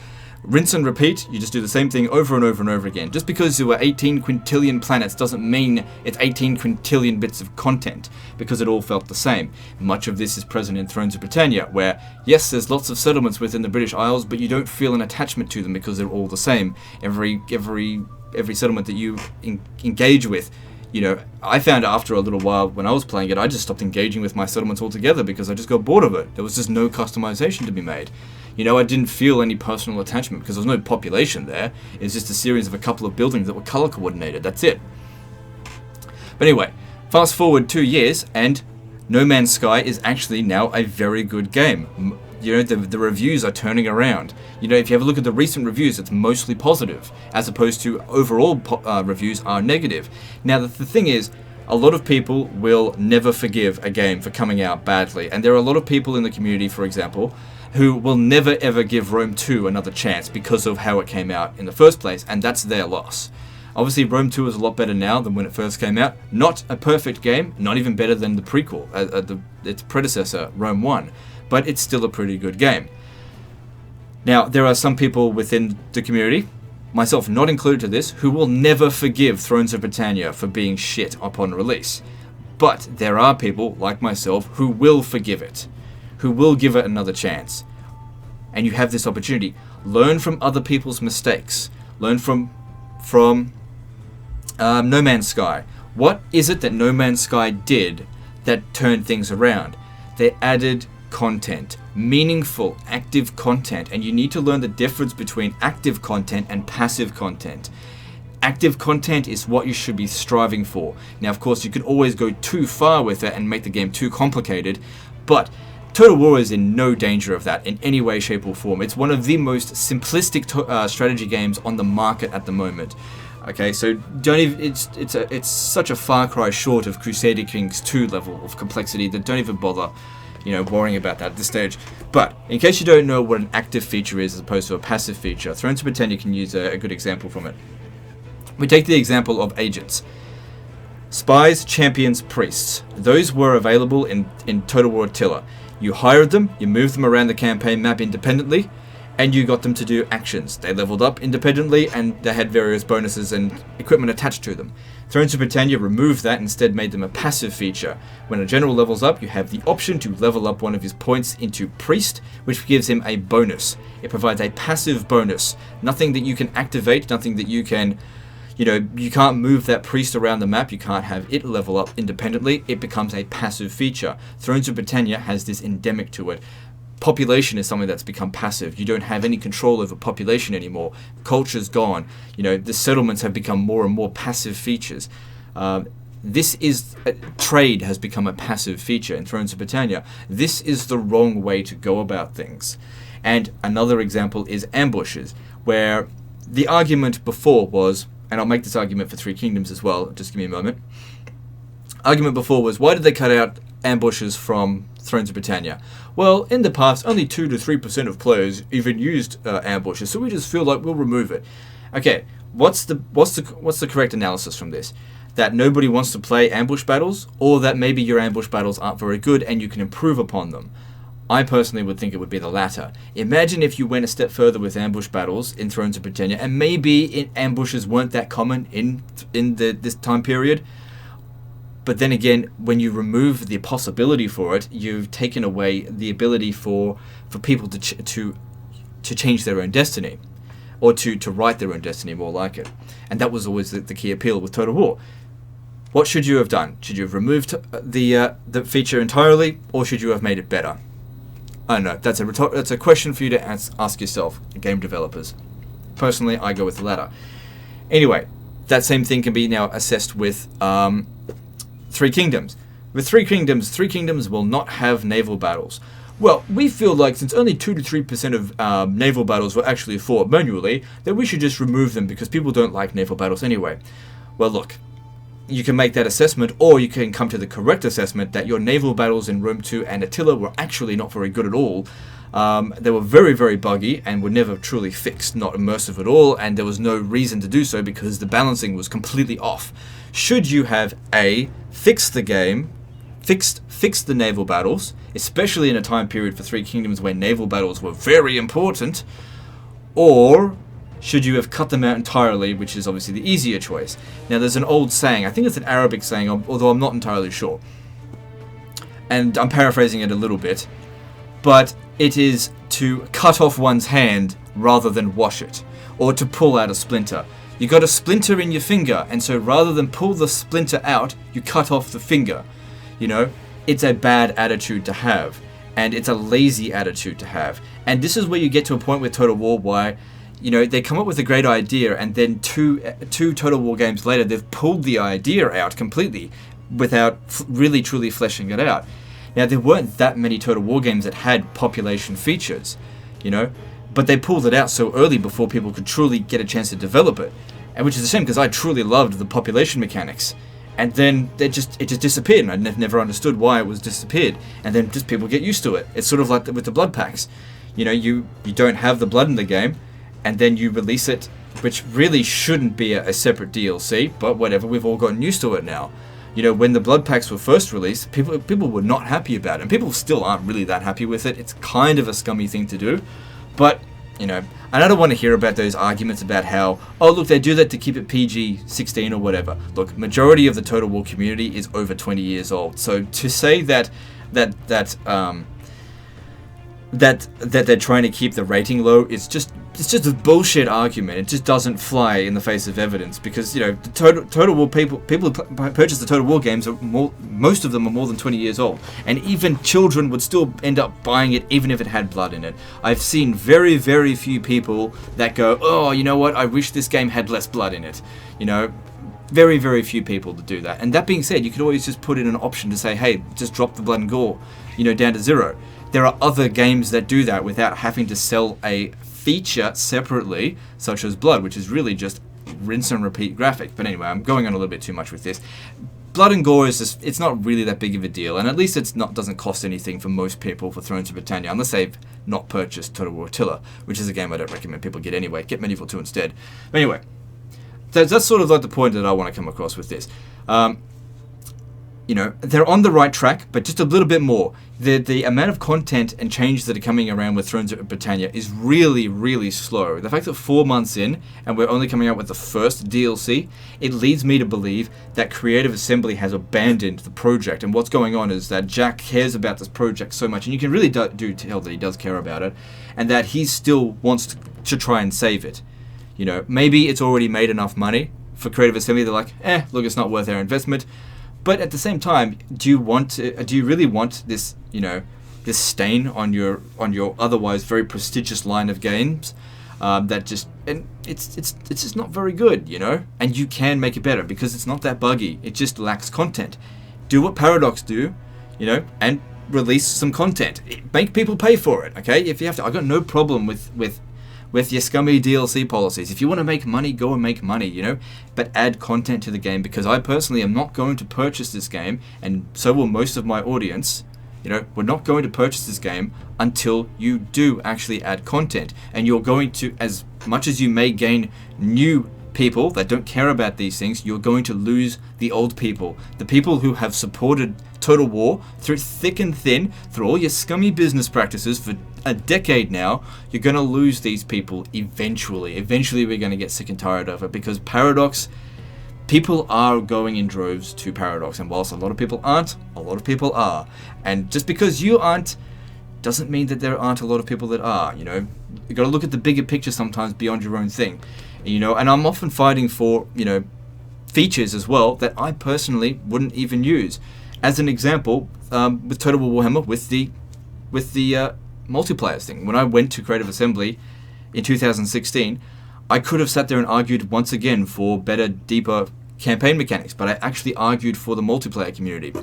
Rinse and repeat, you just do the same thing over and over and over again. Just because there were 18 quintillion planets doesn't mean it's 18 quintillion bits of content, because it all felt the same. Much of this is present in Thrones of Britannia, where, yes, there's lots of settlements within the British Isles, but you don't feel an attachment to them because they're all the same. Every settlement that you engage with, you know, I found after a little while when I was playing it, I just stopped engaging with my settlements altogether because I just got bored of it. There was just no customization to be made. You know, I didn't feel any personal attachment because there was no population there. It was just a series of a couple of buildings that were color coordinated. That's it. But anyway, fast forward 2 years and No Man's Sky is actually now a very good game. You know, the reviews are turning around. You know, if you have a look at the recent reviews, it's mostly positive, as opposed to overall reviews are negative. Now, the thing is, a lot of people will never forgive a game for coming out badly. And there are a lot of people in the community, for example, who will never ever give Rome 2 another chance because of how it came out in the first place, and that's their loss. Obviously, Rome 2 is a lot better now than when it first came out. Not a perfect game, not even better than the prequel, its predecessor, Rome 1. But it's still a pretty good game. Now, there are some people within the community, myself not included to this, who will never forgive Thrones of Britannia for being shit upon release. But there are people, like myself, who will forgive it, who will give it another chance. And you have this opportunity. Learn from other people's mistakes. Learn from No Man's Sky. What is it that No Man's Sky did that turned things around? They added content, meaningful, active content, and you need to learn the difference between active content and passive content. Active content is what you should be striving for. Now, of course, you could always go too far with it and make the game too complicated, but Total War is in no danger of that in any way, shape, or form. It's one of the most simplistic strategy games on the market at the moment. Okay, so don't even, it's such a far cry short of Crusader Kings 2 level of complexity that don't even bother, you know, worrying about that at this stage. But in case you don't know what an active feature is as opposed to a passive feature, Thrones of Britannia can use a good example from it. We take the example of agents. Spies, champions, priests. Those were available in Total War Attila. You hired them, you moved them around the campaign map independently, and you got them to do actions. They leveled up independently, and they had various bonuses and equipment attached to them. Thrones of Britannia removed that, instead made them a passive feature. When a general levels up, you have the option to level up one of his points into priest, which gives him a bonus. It provides a passive bonus. Nothing that you can activate, nothing that you can, you know, you can't move that priest around the map, you can't have it level up independently, it becomes a passive feature. Thrones of Britannia has this endemic to it. Population is something that's become passive. You don't have any control over population anymore. Culture's gone. You know, the settlements have become more and more passive features. Trade has become a passive feature in Thrones of Britannia. This is the wrong way to go about things. And another example is ambushes, where the argument before was, and I'll make this argument for Three Kingdoms as well, just give me a moment. Argument before was, why did they cut out ambushes from Thrones of Britannia? Well, in the past, only 2 to 3% of players even used ambushes, so we just feel like we'll remove it. Okay, what's the correct analysis from this? That nobody wants to play ambush battles, or that maybe your ambush battles aren't very good and you can improve upon them? I personally would think it would be the latter. Imagine if you went a step further with ambush battles in Thrones of Britannia, and maybe ambushes weren't that common in this time period. But then again, when you remove the possibility for it, you've taken away the ability for people to change their own destiny, or to write their own destiny, more like it. And that was always the key appeal with Total War. What should you have done? Should you have removed the feature entirely, or should you have made it better? I don't know. That's a question for you to ask yourself, game developers. Personally, I go with the latter. Anyway, that same thing can be now assessed with Three Kingdoms. With Three Kingdoms will not have naval battles. Well, we feel like since only 2 to 3% of naval battles were actually fought manually, that we should just remove them because people don't like naval battles anyway. Well, look, you can make that assessment, or you can come to the correct assessment that your naval battles in Rome 2 and Attila were actually not very good at all. They were very, very buggy and were never truly fixed, not immersive at all, and there was no reason to do so because the balancing was completely off. Should you have fixed the game, fixed the naval battles, especially in a time period for Three Kingdoms where naval battles were very important, or should you have cut them out entirely, which is obviously the easier choice? Now, there's an old saying, I think it's an Arabic saying, although I'm not entirely sure, and I'm paraphrasing it a little bit, but it is to cut off one's hand rather than wash it, or to pull out a splinter. You got a splinter in your finger, and so rather than pull the splinter out, you cut off the finger. You know, it's a bad attitude to have, and it's a lazy attitude to have. And this is where you get to a point with Total War why, you know, they come up with a great idea, and then two Total War games later, they've pulled the idea out completely without really truly fleshing it out. Now, there weren't that many Total War games that had population features, you know, but they pulled it out so early before people could truly get a chance to develop it, and which is a shame because I truly loved the population mechanics. And then it just disappeared, and I never understood why it was disappeared. And then just people get used to it. It's sort of like with the blood packs. You know, you don't have the blood in the game, and then you release it, which really shouldn't be a separate DLC, but whatever, we've all gotten used to it now. You know, when the blood packs were first released, people were not happy about it, and people still aren't really that happy with it. It's kind of a scummy thing to do, but, you know, and I don't want to hear about those arguments about how, oh look, they do that to keep it PG-16 or whatever. Look, majority of the Total War community is over 20 years old, so to say that they're trying to keep the rating low, it's just a bullshit argument. It just doesn't fly in the face of evidence, because, you know, the Total War people who purchase the Total War games are most of them are more than 20 years old, and even children would still end up buying it even if it had blood in it. I've seen very, very few people that go, oh, you know what, I wish this game had less blood in it. You know, very, very few people that do that. And that being said, you could always just put in an option to say, hey, just drop the blood and gore, you know, down to 0. There are other games that do that without having to sell a feature separately, such as blood, which is really just rinse and repeat graphic. But anyway, I'm going on a little bit too much with this. Blood and gore is just, it's not really that big of a deal, and at least doesn't cost anything for most people for Thrones of Britannia, unless they've not purchased Total War Attila, which is a game I don't recommend people get anyway. Get Medieval 2 instead. But anyway, that's sort of like the point that I want to come across with this. You know, they're on the right track, but just a little bit more. The amount of content and changes that are coming around with Thrones of Britannia is really, really slow. The fact that 4 months in, and we're only coming out with the first DLC, it leads me to believe that Creative Assembly has abandoned the project. And what's going on is that Jack cares about this project so much, and you can really do tell that he does care about it, and that he still wants to try and save it. You know, maybe it's already made enough money for Creative Assembly. They're like, look, it's not worth our investment. But at the same time, do you really want this, you know, this stain on your otherwise very prestigious line of games? It's just not very good, you know. And you can make it better because it's not that buggy. It just lacks content. Do what Paradox do, you know, and release some content. Make people pay for it, okay? If you have to, I got no problem with your scummy DLC policies. If you want to make money, go and make money, you know, but add content to the game, because I personally am not going to purchase this game, and so will most of my audience. You know, we're not going to purchase this game until you do actually add content, and you're going to, as much as you may gain new people that don't care about these things, you're going to lose the old people, the people who have supported Total War through thick and thin, through all your scummy business practices for a decade now. You're going to lose these people eventually. Eventually we're going to get sick and tired of it, because Paradox, people are going in droves to Paradox, and whilst a lot of people aren't, a lot of people are. And just because you aren't doesn't mean that there aren't a lot of people that are, you know. You got to look at the bigger picture sometimes beyond your own thing, you know. And I'm often fighting for, you know, features as well that I personally wouldn't even use. As an example, with Total War Warhammer, with the multiplayer thing. When I went to Creative Assembly in 2016, I could have sat there and argued once again for better, deeper campaign mechanics, but I actually argued for the multiplayer community.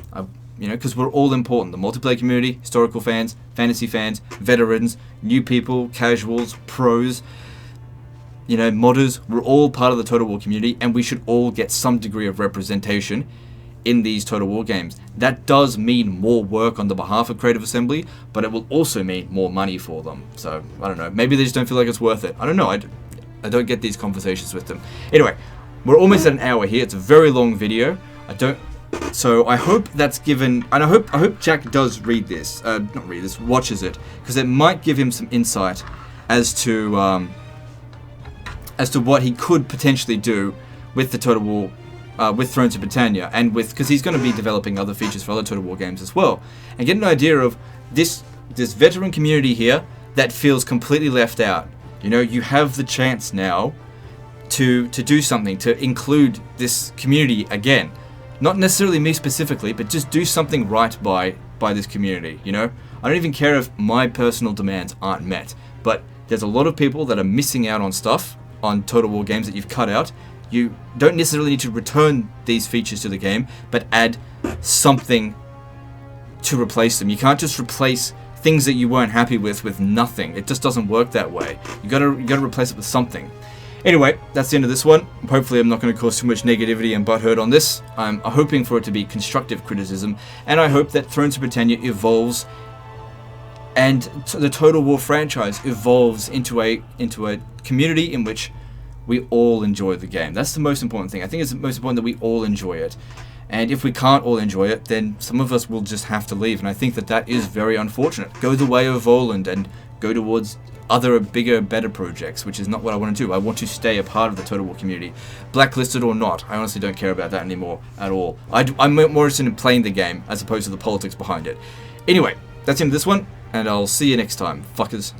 You know, because we're all important. The multiplayer community, historical fans, fantasy fans, veterans, new people, casuals, pros, you know, modders, we're all part of the Total War community, and we should all get some degree of representation in these Total War games. That does mean more work on the behalf of Creative Assembly, but it will also mean more money for them. So, I don't know. Maybe they just don't feel like it's worth it. I don't know. I don't get these conversations with them. Anyway, we're almost at an hour here. It's a very long video. So I hope that's given, and I hope Jack does read this, watches it, because it might give him some insight as to as to what he could potentially do with the Total War, with Thrones of Britannia, and because he's going to be developing other features for other Total War games as well, and get an idea of this veteran community here that feels completely left out. You know, you have the chance now to do something, to include this community again. Not necessarily me specifically, but just do something right by this community, you know? I don't even care if my personal demands aren't met, but there's a lot of people that are missing out on stuff, on Total War games that you've cut out. You don't necessarily need to return these features to the game, but add something to replace them. You can't just replace things that you weren't happy with nothing. It just doesn't work that way. You gotta replace it with something. Anyway, that's the end of this one. Hopefully I'm not going to cause too much negativity and butthurt on this. I'm hoping for it to be constructive criticism, and I hope that Thrones of Britannia evolves and the Total War franchise evolves into a community in which we all enjoy the game. That's the most important thing. I think it's most important that we all enjoy it. And if we can't all enjoy it, then some of us will just have to leave. And I think that is very unfortunate. Go the way of Voland and go towards other bigger, better projects, which is not what I want to do. I want to stay a part of the Total War community. Blacklisted or not, I honestly don't care about that anymore at all. I'm more interested in playing the game as opposed to the politics behind it. Anyway, that's the end of this one, and I'll see you next time, fuckers.